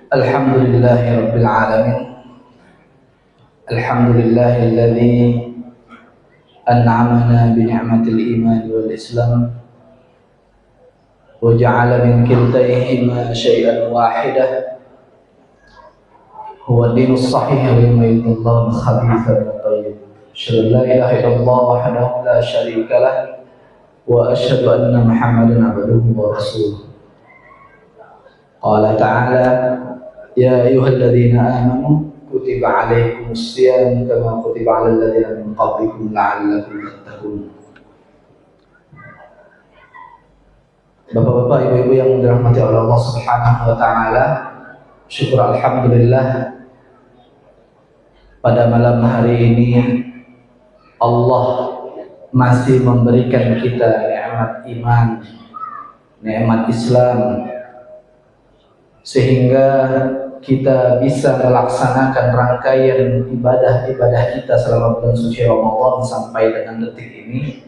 Alhamdulillahi Rabbil Alamin. Alhamdulillahilladzi an'amana bi ni'matil iman wal islam wa ja'ala min kiltayhima syai'an wahidah huwa dinus sahih wa yumayyidullahu al-khabitha wa tayyib. Asyhadu an la ilaha illallah wahdahu la syarika lah wa asyhadu anna Muhammadan abduhu wa rasuluh. Qala ta'ala ya ayyuhalladzina amanu kutiba alaikumus syiyam kama kutiba alal ladzina min qablikum la'allakum tattaqun. Bapak-bapak, ibu-ibu yang dirahmati oleh Allah Subhanahu wa taala, syukur alhamdulillah pada malam hari ini Allah masih memberikan kita nikmat iman, nikmat Islam, sehingga kita bisa melaksanakan rangkaian ibadah-ibadah kita selama bulan suci Ramadan sampai dengan detik ini.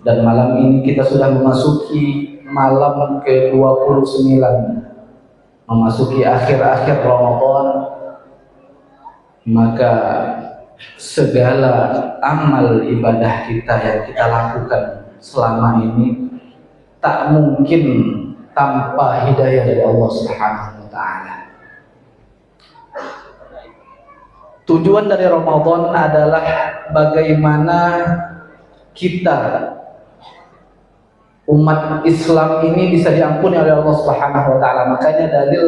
Dan malam ini kita sudah memasuki malam ke-29, memasuki akhir-akhir Ramadan. Maka segala amal ibadah kita yang kita lakukan selama ini tak mungkin tanpa hidayah dari Allah Subhanahu wa taala. Tujuan dari Ramadan adalah bagaimana kita umat Islam ini bisa diampuni oleh Allah Subhanahu wa taala. Makanya dalil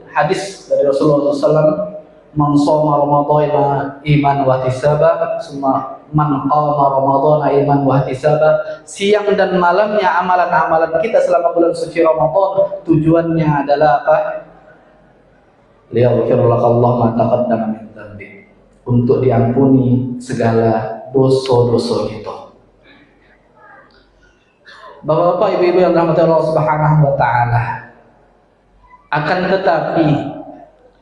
hadis dari Rasulullah SAW, man shoma ramadhana iman wa ihtisaba summa man qama ramadhana iman wa ihtisaba. Siang dan malamnya amalan-amalan kita selama bulan suci Ramadan tujuannya adalah apa? Liyaghfir lakallahu ma taqaddama min dzambi, untuk diampuni segala dosa-dosa kita. Bapak-bapak, ibu-ibu yang dirahmati Allah Subhanahu wa taala, akan tetapi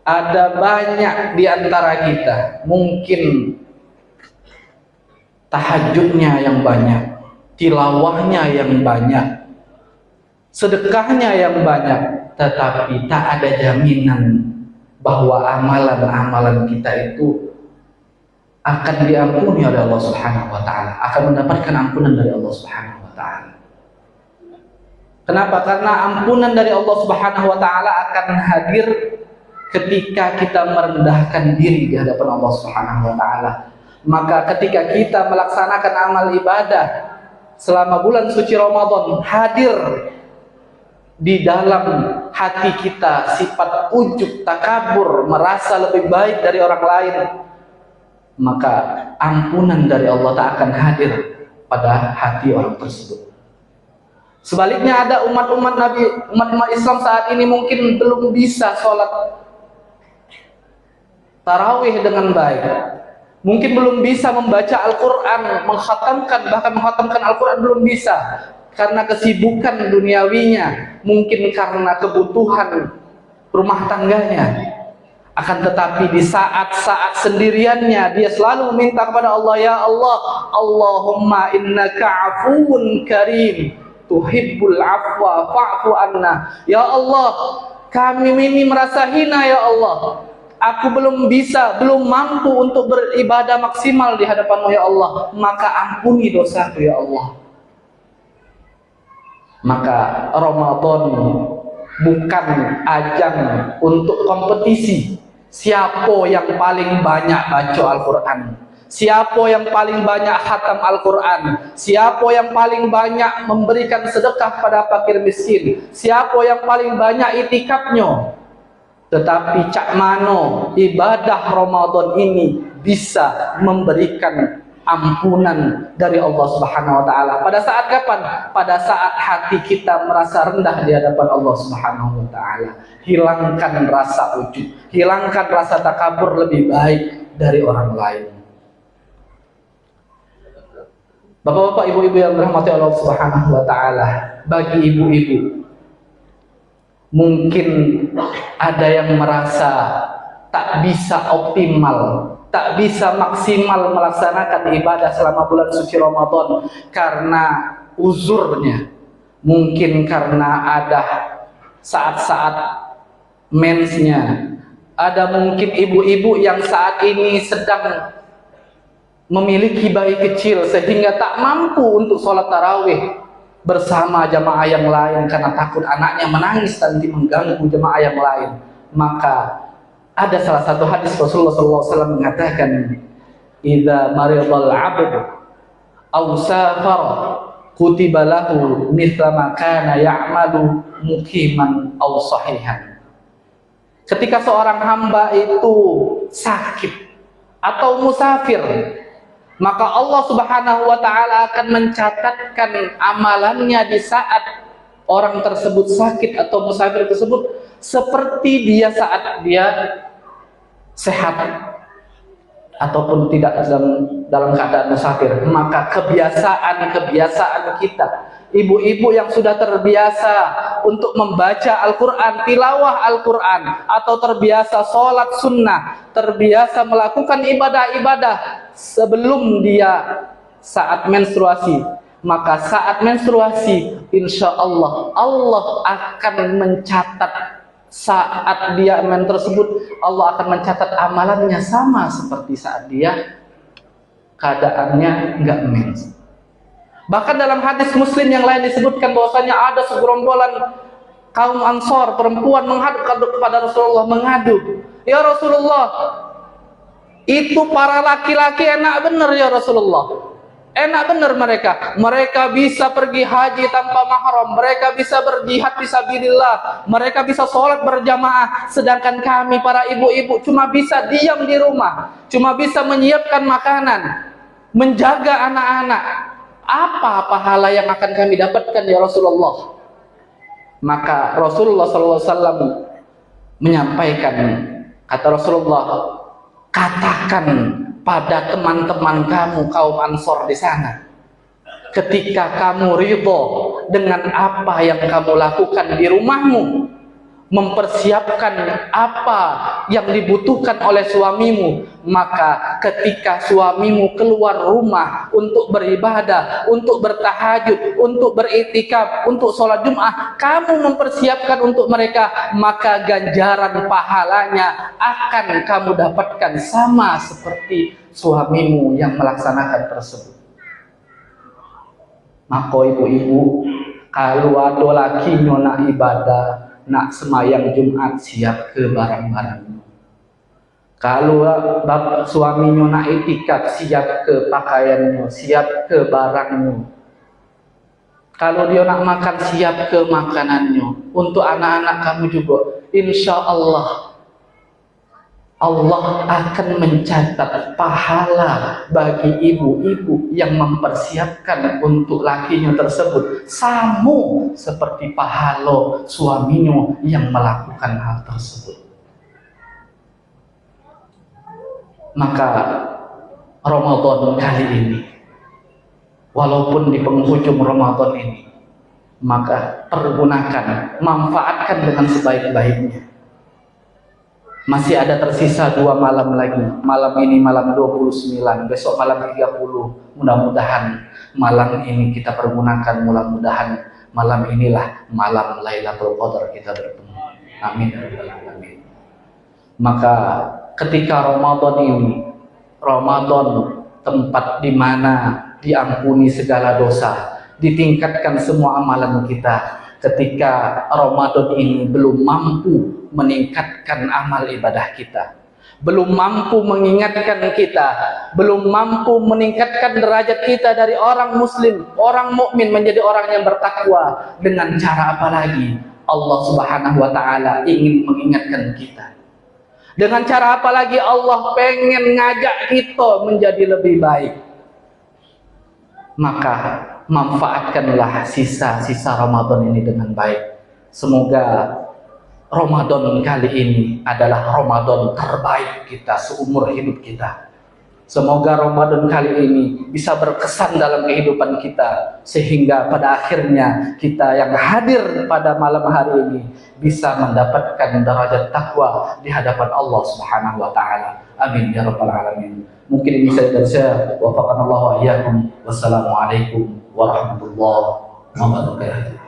ada banyak di antara kita mungkin tahajudnya yang banyak, tilawahnya yang banyak, sedekahnya yang banyak, tetapi tak ada jaminan bahwa amalan-amalan kita itu akan diampuni oleh Allah Subhanahu wa taala, akan mendapatkan ampunan dari Allah Subhanahu wa taala. Kenapa? Karena ampunan dari Allah Subhanahu wa taala akan hadir ketika kita merendahkan diri di hadapan Allah Subhanahu wa taala. Maka ketika kita melaksanakan amal ibadah selama bulan suci Ramadan, hadir di dalam hati kita sifat ujub, takabur, merasa lebih baik dari orang lain, maka ampunan dari Allah tak akan hadir pada hati orang tersebut. Sebaliknya ada umat-umat Nabi, umat-umat Islam saat ini mungkin belum bisa sholat tarawih dengan baik, mungkin belum bisa membaca Al-Quran, bahkan mengkhatamkan Al-Quran belum bisa, karena kesibukan duniawinya, mungkin karena kebutuhan rumah tangganya. Akan tetapi di saat-saat sendiriannya dia selalu meminta kepada Allah, ya Allah, Allahumma innaka afuun karim tuhibbul afwa fa'fu anna. Ya Allah, kami ini merasa hina ya Allah, aku belum mampu untuk beribadah maksimal di hadapan-Mu ya Allah, maka ampuni dosaku ya Allah. Maka Ramadan bukan ajang untuk kompetisi siapa yang paling banyak baca Al-Quran, siapa yang paling banyak khatam Al-Quran, siapa yang paling banyak memberikan sedekah pada fakir miskin, siapa yang paling banyak itikafnya. Tetapi cak mano ibadah Ramadan ini bisa memberikan ampunan dari Allah Subhanahu wa taala. Pada saat kapan? Pada saat hati kita merasa rendah di hadapan Allah Subhanahu wa taala. Hilangkan rasa ujub, hilangkan rasa takabur lebih baik dari orang lain. Bapak-bapak, ibu-ibu yang dirahmati Allah Subhanahu wa taala, bagi ibu-ibu mungkin ada yang merasa tak bisa optimal, tak bisa maksimal melaksanakan ibadah selama bulan suci Ramadan karena uzurnya. Mungkin karena ada saat-saat mensnya. Ada mungkin ibu-ibu yang saat ini sedang memiliki bayi kecil sehingga tak mampu untuk sholat tarawih bersama jamaah yang lain karena takut anaknya menangis nanti mengganggu jamaah yang lain. Maka ada salah satu hadis Rasulullah SAW mengatakan, "Idza maridal 'abd aw safara kutiba lahu mithla ma kana ya'malu muqiman aw sahihan." Ketika seorang hamba itu sakit atau musafir, maka Allah Subhanahu wa taala akan mencatatkan amalannya di saat orang tersebut sakit atau musafir tersebut seperti dia saat dia sehat ataupun tidak dalam keadaan musafir. Maka kebiasaan kita, ibu-ibu yang sudah terbiasa untuk membaca Al-Quran, tilawah Al-Quran, atau terbiasa sholat sunnah, terbiasa melakukan ibadah-ibadah sebelum dia saat menstruasi, maka saat menstruasi insya Allah akan mencatat saat dia men tersebut, Allah akan mencatat amalannya sama seperti saat dia keadaannya enggak mens. Bahkan dalam hadis Muslim yang lain disebutkan bahwasanya ada segerombolan kaum Ansor perempuan menghadap kepada Rasulullah, mengadu, "Ya Rasulullah, itu para laki-laki enak bener ya Rasulullah. Enak bener mereka bisa pergi haji tanpa mahram, mereka bisa berjihad fisabilillah, mereka bisa sholat berjamaah, sedangkan kami para ibu-ibu cuma bisa diam di rumah, cuma bisa menyiapkan makanan, menjaga anak-anak. Apa pahala yang akan kami dapatkan ya Rasulullah?" Maka Rasulullah SAW menyampaikan, kata Rasulullah, "Katakan pada teman-teman kamu kaum Ansor di sana, ketika kamu ridho dengan apa yang kamu lakukan di rumahmu, mempersiapkan apa yang dibutuhkan oleh suamimu, maka ketika suamimu keluar rumah untuk beribadah, untuk bertahajud, untuk beriktikaf, untuk sholat Jumat, kamu mempersiapkan untuk mereka, maka ganjaran pahalanya akan kamu dapatkan sama seperti suamimu yang melaksanakan tersebut." Maka ibu-ibu, kalau ada laki nak ibadah, nak semayang Jumat, siap ke barang-barangnya. Kalau bapak suaminya nak itikaf, siap ke pakaiannya, siap ke barangnya. Kalau dia nak makan, siap ke makanannya. Untuk anak-anak kamu juga, insya Allah akan mencatat pahala bagi ibu-ibu yang mempersiapkan untuk lakinya tersebut sama seperti pahala suaminya yang melakukan hal tersebut. Maka Ramadan kali ini, walaupun di penghujung Ramadan ini, maka pergunakan, manfaatkan dengan sebaik-baiknya. Masih ada tersisa 2 malam lagi. Malam ini malam 29, besok malam 30. Mudah-mudahan malam ini kita pergunakan, mudah-mudahan malam inilah malam Lailatul Qadar kita bertemu. Amin ya rabbal alamin. Maka ketika Ramadan ini, Ramadan tempat di mana diampuni segala dosa, ditingkatkan semua amalan kita. Ketika Ramadan ini belum mampu meningkatkan amal ibadah kita, belum mampu mengingatkan kita, belum mampu meningkatkan derajat kita dari orang muslim, orang mukmin menjadi orang yang bertakwa, dengan cara apa lagi? Allah Subhanahu wa taala ingin mengingatkan kita. Dengan cara apa lagi Allah pengen ngajak kita menjadi lebih baik? Maka manfaatkanlah sisa-sisa Ramadan ini dengan baik. Semoga Ramadan kali ini adalah Ramadan terbaik kita seumur hidup kita. Semoga Ramadan kali ini bisa berkesan dalam kehidupan kita, sehingga pada akhirnya kita yang hadir pada malam hari ini bisa mendapatkan derajat takwa di hadapan Allah Subhanahu wa taala. Amin ya rabbal alamin. Mungkin ini saya dari saya. Wafaqanallahu wa iyyakum. Wassalamualaikum warahmatullahi wabarakatuh.